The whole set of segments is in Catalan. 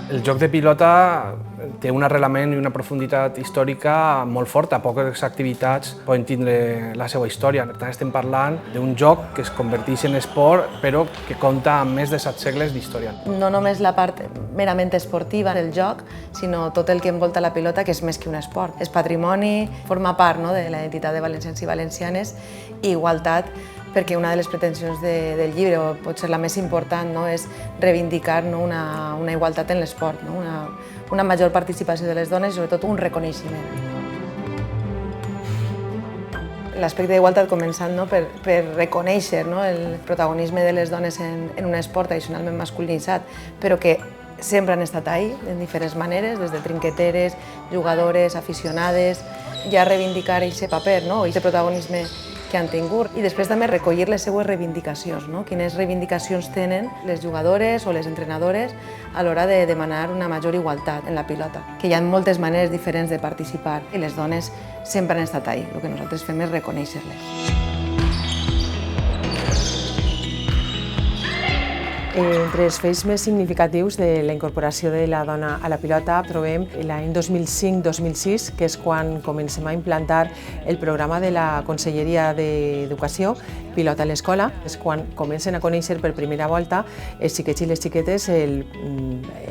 El joc de pilota té un arrelament i una profunditat històrica molt forta. Poques activitats poden tindre la seva història. Per tant, estem parlant d'un joc que es converteix en esport, però que compta amb més de 7 segles d'història. No només la part merament esportiva del joc, sinó tot el que envolta la pilota, que és més que un esport. És patrimoni, forma part, no, de la identitat de valencians i valencianes, i igualtat, perquè una de les pretensions del llibre, o potser la més important, no, és reivindicar, no, una igualtat en l'esport, no, una major participació de les dones i sobretot un reconeixement. L'aspecte d'igualtat començant, no, per reconèixer, no, el protagonisme de les dones en un esport tradicionalment masculinitzat, però que sempre han estat ahí, en diferents maneres, des de trinqueteres, jugadores, aficionades, ja reivindicar aquest paper, no, aquest protagonisme que han tingut, i després també recollir les seues reivindicacions, no? Quines reivindicacions tenen les jugadores o les entrenadores a l'hora de demanar una major igualtat en la pilota, que hi ha moltes maneres diferents de participar i les dones sempre han estat ahí. El que nosaltres fem és reconèixer-les. Entre els fets més significatius de la incorporació de la dona a la pilota trobem l'any 2005-2006, que és quan comencem a implantar el programa de la Conselleria d'Educació, Pilota a l'Escola. És quan comencen a conèixer per primera volta els xiquets i les xiquetes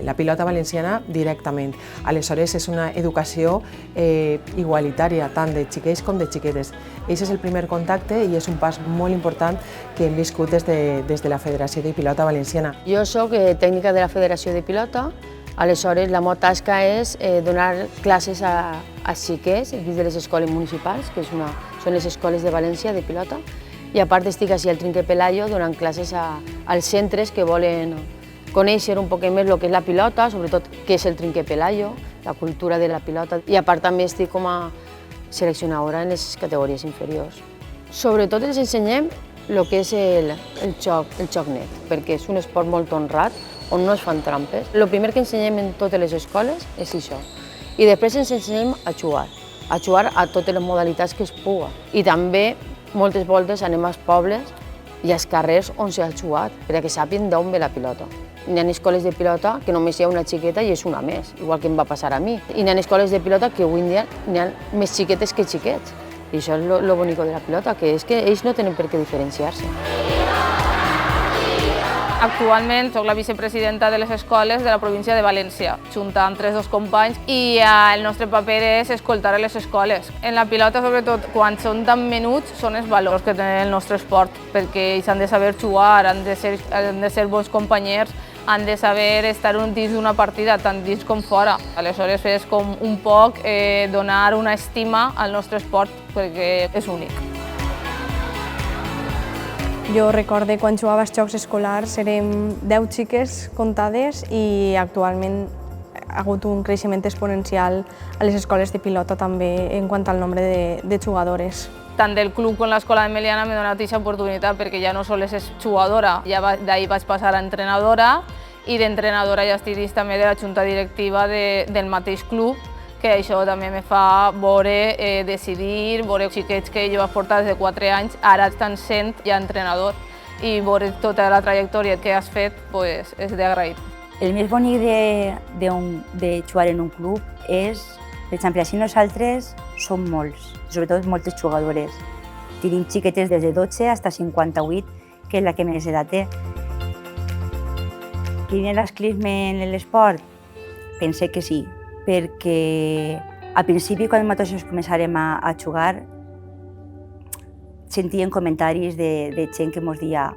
la pilota valenciana directament. Aleshores és una educació igualitària, tant de xiquets com de xiquetes. Aquest és el primer contacte i és un pas molt important que hem viscut des de la Federació de Pilota Valenciana. Jo soc tècnica de la Federació de Pilota, aleshores la meva tasca és donar classes a xiquets dins de les escoles municipals, que són les escoles de València de pilota, i a part estic així al Trinquet Pelayo donant classes als centres que volen conèixer un poc més el que és la pilota, sobretot què és el Trinquet Pelayo, la cultura de la pilota, i a part també estic com a seleccionadora en les categories inferiors. Sobretot els ensenyem el que és el xoc net, perquè és un esport molt honrat, on no es fan trampes. El primer que ensenyem en totes les escoles és això. I després ens ensenyem a jugar a totes les modalitats que es puga. I també moltes voltes anem als pobles i als carrers on s'ha jugat, perquè sàpiguen d'on ve la pilota. Hi ha escoles de pilota que només hi ha una xiqueta i és una més, igual que em va passar a mi. I hi ha escoles de pilota que avui en dia hi ha més xiquetes que xiquets. I això és lo bonic de la pilota, que és que ells no tenen per què diferenciar-se. Actualment soc la vicepresidenta de les escoles de la província de València, junta amb 3 companys, i el nostre paper és escoltar a les escoles. En la pilota, sobretot, quan són tan menuts, són els valors que té el nostre esport, perquè ells han de saber jugar, han de ser bons companys, han de saber estar dins d'una partida, tant dins com fora. Aleshores és com un poc donar una estima al nostre esport, perquè és únic. Jo recorde quan jugava als Jocs Escolars érem 10 xiques comptades i actualment ha hagut un creixement exponencial a les escoles de pilota també en quant al nombre de jugadores. Tant del club com l'escola de Meliana m'he donat aquesta oportunitat perquè ja no sols és jugadora, ja d'ahir vaig passar a entrenadora i d'entrenadora ja estic dins també de la junta directiva del mateix club, que això també me fa veure, decidir, veure xiquets que jo vaig portar des de 4 anys, ara estan sent ja entrenador, i veure tota la trajectòria que has fet és d'agrair. El més bonic de jugar en un club és, per exemple, així nosaltres som molts, sobretot moltes jugadores. Tenim xiquetes des de 12 fins a 58, que és la que més edat té. Quin és l'esclisme en l'esport? Pense que sí, perquè al principi, quan nosaltres començàrem a jugar, sentíem comentaris de gent que ens deia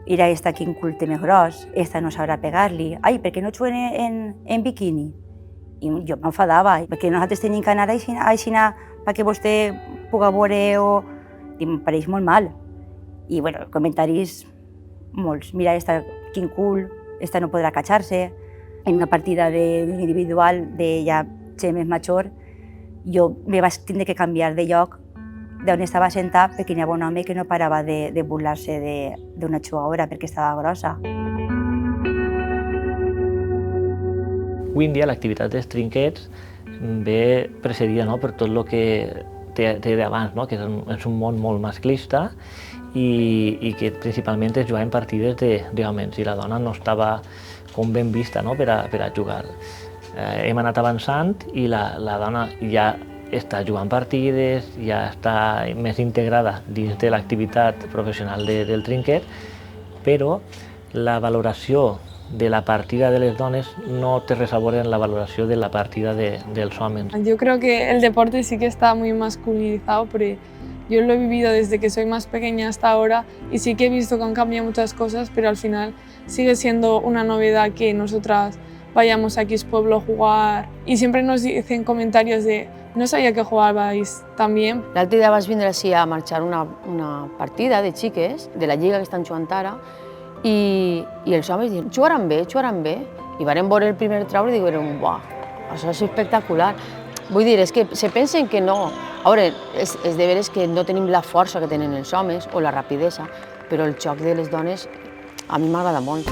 «Mira, esta quin cul té més gros, esta no sabrà pegar-li, ai, per què no juguen en biquini?» I jo m'enfadava, perquè nosaltres tenim que anar així perquè vostè pugui veure o... I em pareix molt mal. I, bueno, comentaris molts. «Mira, esta quin cul, esta no podrà catxar-se». En una partida individual de ja gent més major, jo me vaig tindre que canviar de lloc d'on estava sentat perquè hi havia un home que no parava de burlar-se d'una jugadora perquè estava grossa. Avui en dia l'activitat dels trinquets ve precedida per tot el que té d'abans, que és un món molt masclista i que principalment es jugaven partides d'homes i la dona no estava com ben vista, no?, per a jugar. Hem anat avançant i la dona ja està jugant partides, ja està més integrada dins de l'activitat professional del trinquet, però la valoració de la partida de les dones no té res a veure en la valoració de la partida dels homes. Yo creo que el deporte sí que está muy masculinizado, pero yo lo he vivido desde que soy más pequeña hasta ahora y sí que he visto que han cambiado muchas cosas, pero al final sigue siendo una novedad que nosotras vayamos a X Pueblo a jugar y siempre nos dicen comentarios de no sabía que jugabais tan bien. L'altre dia vaig vindre així a marxar una partida de xiques de la lliga que estan jugant ara i els homes diuen jugaran bé, i varen veure el primer traure i diuen buah, això és espectacular. Vull dir, és que se pensen que no. A veure, és de veres que no tenim la força que tenen els homes o la rapidesa, però el joc de les dones a mi m'agrada molt.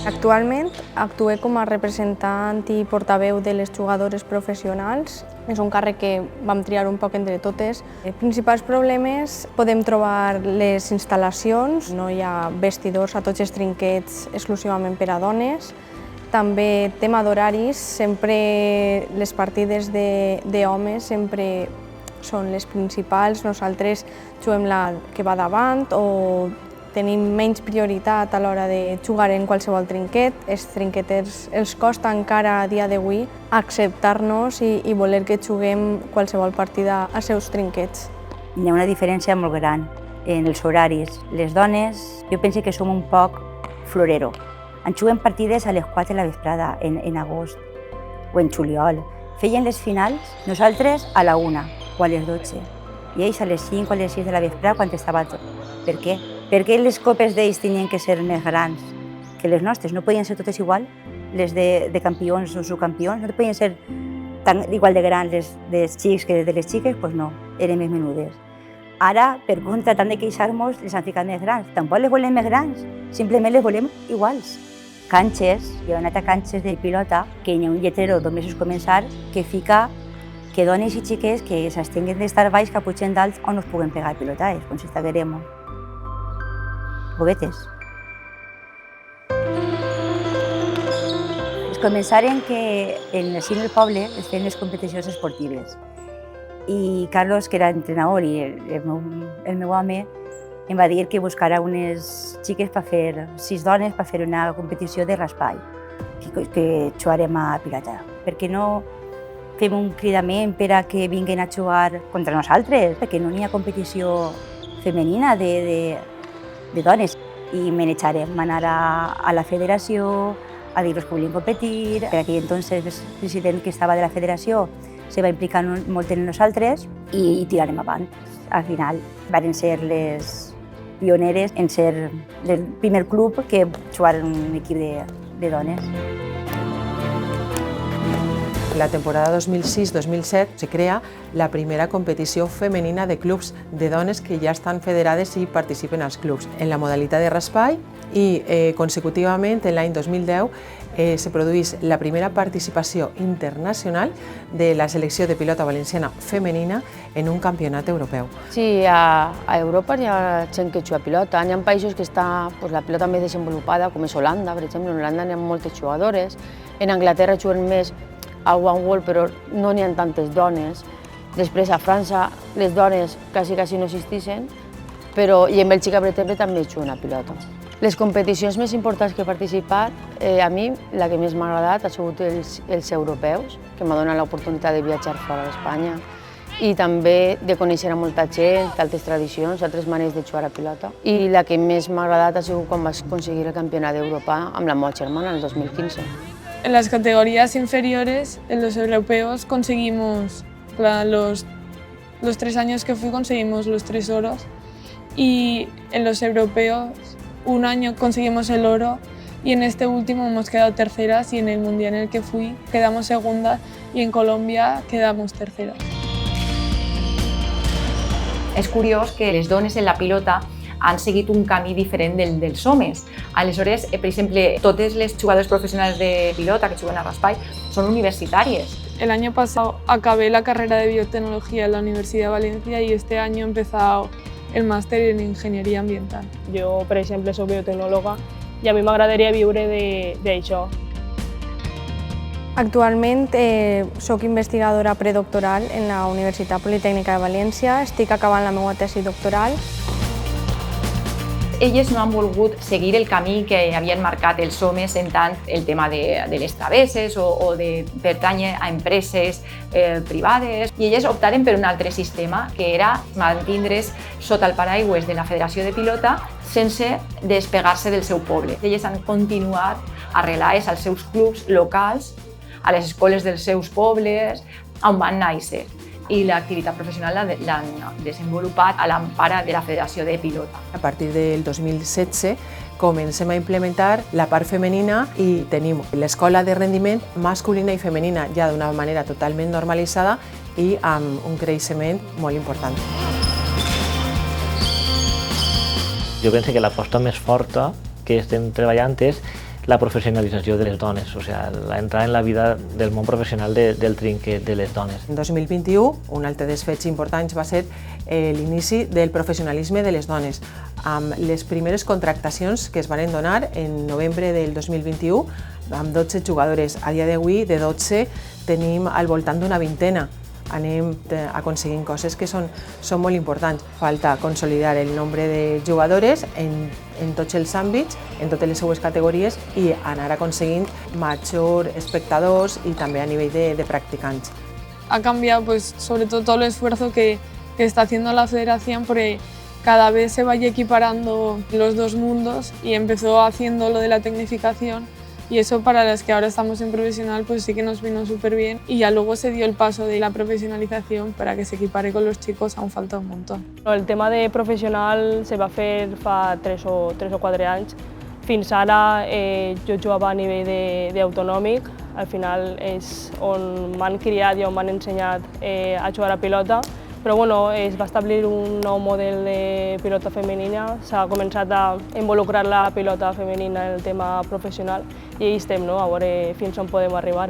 Actualment actué com a representant i portaveu de les jugadores professionals. És un càrrec que vam triar un poc entre totes. Els principals problemes podem trobar les instal·lacions, no hi ha vestidors a tots els trinquets exclusivament per a dones. També tema d'horaris, sempre les partides d'homes sempre són les principals. Nosaltres juguem la que va davant o tenim menys prioritat a l'hora de jugar en qualsevol trinquet. Els trinqueters els costa encara a dia d'avui acceptar-nos i voler que juguem qualsevol partida als seus trinquets. Hi ha una diferència molt gran en els horaris. Les dones, jo penso que som un poc florero. En juguem partides a les 4 de la vesprada, en agost o en juliol. Feien les finals nosaltres a la 1 o a les 12 i ells a les 5 o a les 6 de la vesprada quan estava tot. Per què? Perquè les copes d'ells tenien que ser més grans que les nostres, no podien ser totes igual, les de campions o subcampions, no podien ser tan igual de grans les dels xics que de les xiques, doncs no, eren més menudes. Ara, per contra, tant de queixar-nos, les han ficat més grans. Tampoc les volem més grans, simplement les volem iguals. Canxes, jo he anat a canxes de pilota, que hi ha un lletrero d'on mesos començar, que fica que dones i xiques que s'estenguen d'estar baix, que pugen dalt on no es puguen pegar pilotades, com si estaguérem gobetes. Es començaren que en el cine del poble es feien les competicions esportives i Carlos, que era entrenador i el meu home, em va dir que buscara unes xiques per fer, 6 dones, per fer una competició de raspall, que jugarem a pilota. Per què no fem un cridament per a que vinguin a jugar contra nosaltres? Perquè no hi ha competició femenina de dones. I me n'echarem, anar a la federació, a dir-los que volien competir. Per aquell entonces el president que estava de la federació se va implicar molt en nosaltres i tirarem avant. Al final van ser les pioneres en ser el primer club que jugava en un equip de dones. En la temporada 2006-2007 se crea la primera competició femenina de clubs de dones que ja estan federades i participen als clubs en la modalitat de raspall i consecutivament en l'any 2010 se produeix la primera participació internacional de la selecció de pilota valenciana femenina en un campionat europeu. Sí, a Europa hi ha gent que juga a pilota, hi ha països que està la pilota més desenvolupada, com és Holanda, per exemple. En Holanda hi ha moltes jugadores, en Anglaterra juguen més a One World, però no n'hi ha tantes dones. Després, a França, les dones quasi no existeixen, però i en Bèlgica, per exemple, també juguen a pilota. Les competicions més importants que he participat, a mi la que més m'ha agradat ha sigut els europeus, que m'ha donat l'oportunitat de viatjar fora d'Espanya i també de conèixer a molta gent, d'altres tradicions, altres maneres de jugar a pilota. I la que més m'ha agradat ha sigut quan vaig aconseguir el campionat d'Europa amb la meva germana el 2015. En las categorías inferiores, en los europeos, conseguimos, los 3 años que fui conseguimos los 3 oros y en los europeos un año conseguimos el oro y en este último hemos quedado terceras y en el mundial en el que fui quedamos segundas y en Colombia quedamos terceras. És curiós que les dones en la pilota han seguit un camí diferent dels homes. Aleshores, per exemple, totes les jugadores professionals de pilota que juguen a raspall són universitàries. El año pasado acabé la carrera de biotecnología en la Universidad de Valencia y este año he empezado el màster en Ingenieria Ambiental. Jo, per exemple, soc biotecnòloga i a mi m'agradaria viure d'això. Actualment soc investigadora predoctoral en la Universitat Politècnica de València, estic acabant la meva tesi doctoral. Elles no han volgut seguir el camí que havien marcat els homes en tant el tema de les travesses o de pertànyer a empreses privades, i elles optaren per un altre sistema, que era mantindre's sota el paraigües de la Federació de Pilota sense despegar-se del seu poble. Elles han continuat arrelades als seus clubs locals, a les escoles dels seus pobles, on van néixer, i l'activitat professional l'han desenvolupat a l'empara de la Federació de Pilota. A partir del 2016 comencem a implementar la part femenina i tenim l'escola de rendiment masculina i femenina ja d'una manera totalment normalitzada i amb un creixement molt important. Jo penso que l'aposta més forta que estem treballant és la professionalització de les dones, o sigui, l'entrada en la vida del món professional del trinquet de les dones. En 2021, un altre dels fets importants va ser l'inici del professionalisme de les dones, amb les primeres contractacions que es van donar en novembre del 2021, amb 12 jugadores. A dia d'avui, de 12, tenim al voltant d'una vintena. Anem aconseguint coses que són molt importants. Falta consolidar el nombre de jugadores en tots els àmbits, en totes les seues categories, i anar aconseguint major espectadors y també a nivell de practicants. Ha cambiado sobre todo el esfuerzo que está haciendo la federación, porque cada vez se vaya equiparando los dos mundos, y empezó haciendo lo de la tecnificación, y eso para las que ahora estamos en profesional pues sí que nos vino súper bien, y ya luego se dio el paso de la profesionalización para que se equipare con los chicos, aún falta un montón. El tema de professional se va fer fa 3 o 4 anys. Fins ara jo jugava a nivell d'autonòmic, al final és on m'han criat i on m'han ensenyat a jugar a pilota, però bueno, es va establir un nou model de pilota femenina, s'ha començat a involucrar la pilota femenina en el tema professional i ahí estem, no? A veure fins on podem arribar.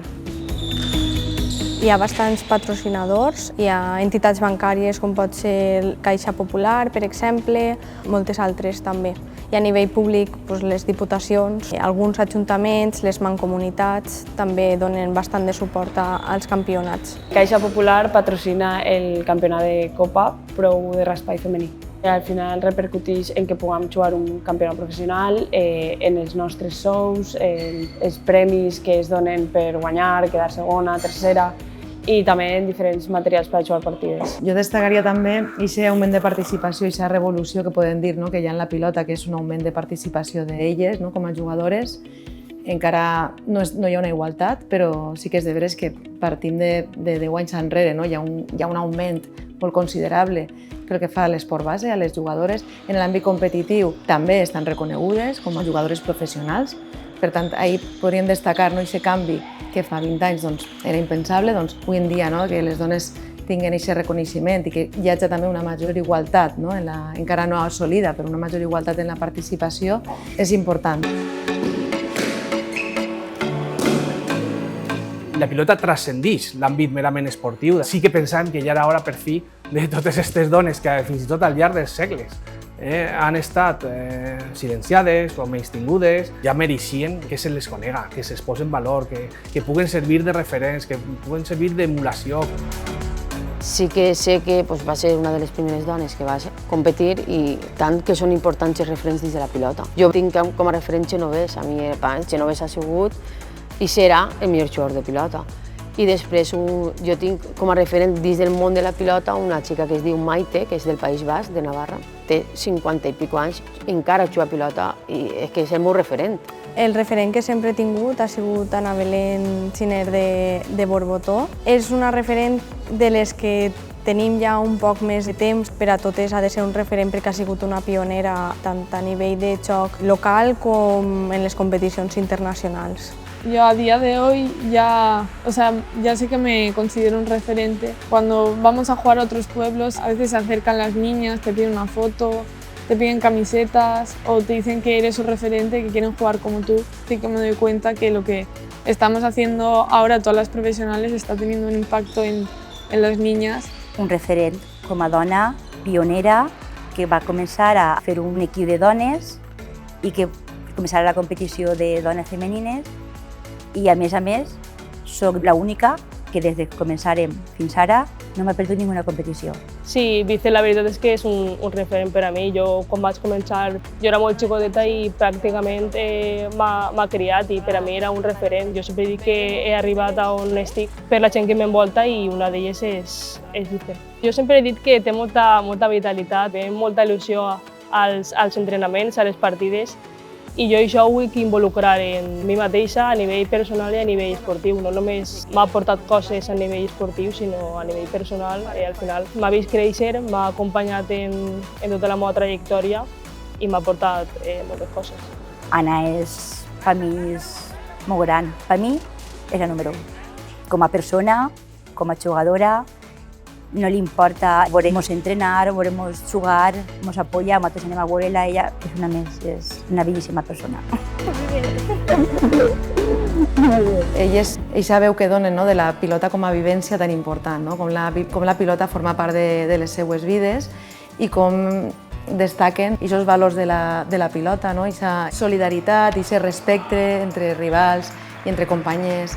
Hi ha bastants patrocinadors, hi ha entitats bancàries com pot ser Caixa Popular, per exemple, moltes altres també. I a nivell públic, les diputacions, alguns ajuntaments, les mancomunitats també donen bastant de suport als campionats. Caixa Popular patrocina el campionat de Copa Pro de raspall femení. Al final repercuteix en que puguem jugar un campionat professional, en els nostres sous, els premis que es donen per guanyar, quedar segona, tercera, i també en diferents materials per jugar partides. Jo destacaria també aquest augment de participació i aquesta revolució que podem dir que hi ha en la pilota, que és un augment de participació d'elles com a jugadores. Encara no hi ha una igualtat, però sí que és de veres que partim de 10 anys enrere, hi ha un augment molt considerable pel que fa a l'esport base, a les jugadores. En l'àmbit competitiu també estan reconegudes com a jugadores professionals. Per tant, ahir podríem destacar aquest canvi que fa 20 anys era impensable, avui en dia que les dones tinguin aquest reconeixement i que hi hagi també una major igualtat, encara no assolida, però una major igualtat en la participació, és important. La pilota transcendeix l'àmbit merament esportiu. Sí que pensem que ja era hora, per fi, de totes aquestes dones que fins i tot al llarg dels segles han estat silenciades o menystingudes, ja mereixien que se les conega, que se'ls posi en valor, que puguen servir de referents, que puguen servir d'emulació. Sí que sé que va ser una de les primeres dones que va competir, i tant que són importants els referents dins de la pilota. Jo tinc com a referent Genovés. A mi Genovés ha sigut i serà el millor jugador de pilota. I després jo tinc com a referent dins del món de la pilota una xica que es diu Maite, que és del País Basc, de Navarra. Té 50 i pico anys, encara juga a pilota i és que és el meu referent. El referent que sempre he tingut ha sigut Ana Belén Giner de Borbotó. És una referent de les que tenim ja un poc més de temps. Per a totes ha de ser un referent perquè ha sigut una pionera tant a nivell de joc local com en les competicions internacionals. Yo a día de hoy ya sé que me considero un referente. Cuando vamos a jugar a otros pueblos, a veces se acercan las niñas, te piden una foto, te piden camisetas o te dicen que eres un referente, que quieren jugar como tú. Sí que me doy cuenta que lo que estamos haciendo ahora todas las profesionales está teniendo un impacto en les niñas. Un referent com a dona pionera que va començar a fer un equip de dones i que començarà la competició de dones femenines i a més, soc l'única que des que començarem fins ara no m'ha perdut ninguna competició. Sí, Vice, la veritat és que és un referent per a mi. Jo, quan vaig començar, jo era molt xicoteta i pràcticament m'ha criat i per a mi era un referent. Jo sempre dic que he arribat a on estic per la gent que m'envolta i una d'elles és Vice. Jo sempre he dit que té molta vitalitat, té molta il·lusió als entrenaments, a les partides, i jo això ho vull involucrar en mi mateixa a nivell personal i a nivell esportiu. No només m'ha aportat coses a nivell esportiu, sinó a nivell personal. Al final m'ha vist créixer, m'ha acompanyat en tota la meva trajectòria i m'ha aportat moltes coses. Anna per mi és molt gran. Per mi és la número 1. Com a persona, com a jugadora, no li importa veure-nos entrenar, veure-nos jugar, ens apoya, nosaltres anem a veure-la, ella és una bellíssima persona. Elles, eixa veu que donen de la pilota com a vivència tan important, com la pilota forma part de les seues vides i com destaquen aquests valors de la pilota, aquesta solidaritat, aquest respecte entre rivals i entre companyes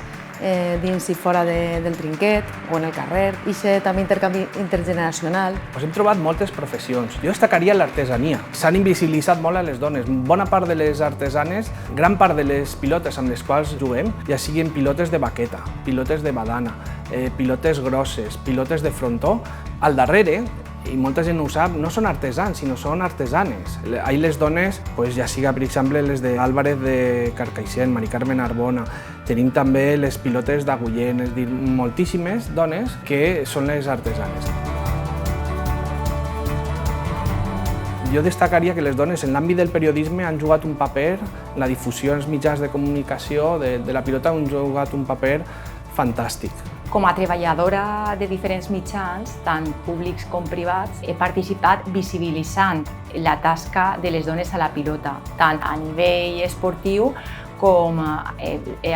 dins i fora del trinquet o en el carrer, i també intercanvi intergeneracional. Hem trobat moltes professions. Jo destacaria l'artesania. S'han invisibilitzat molt a les dones. Bona part de les artesanes, gran part de les pilotes amb les quals juguem, ja siguin pilotes de baqueta, pilotes de badana, pilotes grosses, pilotes de frontó, al darrere, i molta gent no ho sap, no són artesans, sinó són artesanes. Ahir les dones, ja siga, per exemple, les d'Álvarez de Carcaixent, Mari Carmen Arbona, tenim també les pilotes d'Agullent, és a dir, moltíssimes dones que són les artesanes. Jo destacaria que les dones en l'àmbit del periodisme han jugat un paper, la difusió en els mitjans de comunicació de la pilota han jugat un paper fantàstic. Com a treballadora de diferents mitjans, tant públics com privats, he participat visibilitzant la tasca de les dones a la pilota, tant a nivell esportiu com a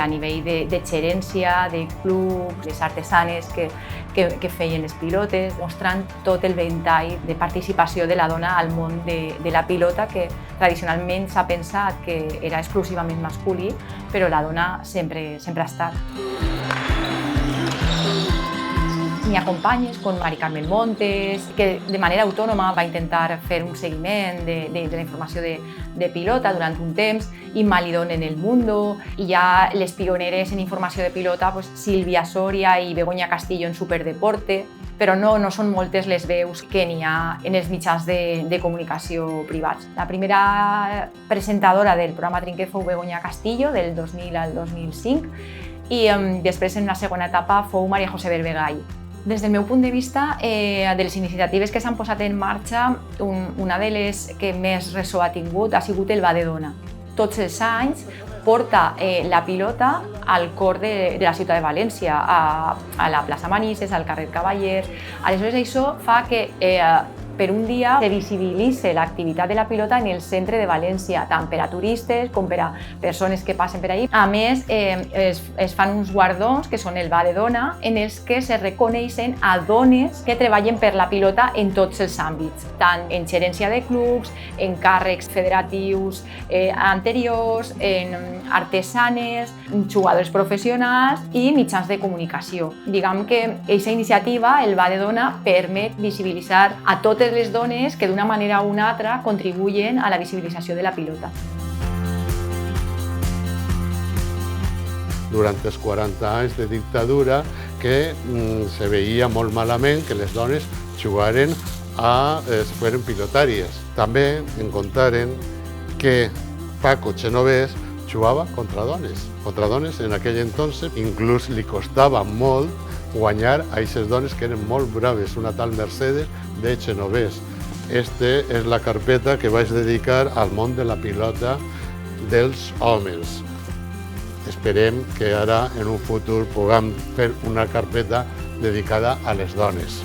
nivell de gerència, de clubs, les artesanes que feien les pilotes, mostrant tot el ventall de participació de la dona al món de la pilota, que tradicionalment s'ha pensat que era exclusivament masculí, però la dona sempre ha estat. N'hi ha companyes com Mari Carmen Montes, que de manera autònoma va intentar fer un seguiment de la informació de pilota durant un temps, Imma Lidón en El Mundo, i ja les pioneres en informació de pilota, Sílvia Soria i Begoña Castillo en Superdeporte, però no són moltes les veus que n'hi ha en els mitjans de comunicació privats. La primera presentadora del programa Trinquet fou Begoña Castillo, del 2000 al 2005, i després, en una segona etapa, fou Maria José Berbegall. Des del meu punt de vista, de les iniciatives que s'han posat en marxa, una de les que més ressò ha tingut ha sigut el Va de Dona. Tots els anys porta la pilota al cor de la ciutat de València, a la plaça Manises, al carrer Cavallers. Aleshores, això fa que per un dia se visibilitzi l'activitat de la pilota en el centre de València, tant per a turistes com per a persones que passen per allà. A més, es fan uns guardons, que són el Va de Dona, en els que se reconeixen a dones que treballen per la pilota en tots els àmbits, tant en gerència de clubs, en càrrecs federatius anteriors, en artesanes, jugadors professionals i mitjans de comunicació. Diguem que aquesta iniciativa, el Va de Dona, permet visibilitzar a totes les dones que d'una manera o una altra contribuyen a la visibilització de la pilota. Durant els 40 anys de dictadura que se veia molt malament que les dones jugaren fueren pilotàries. També en contaren que Paco Genovés jugava contra dones en aquell entonces. Inclús li costava molt guanyar a aquestes dones que eren molt braves, una tal Mercedes de Genovés. Esta és la carpeta que vaig dedicar al món de la pilota dels homes. Esperem que ara, en un futur, puguem fer una carpeta dedicada a les dones.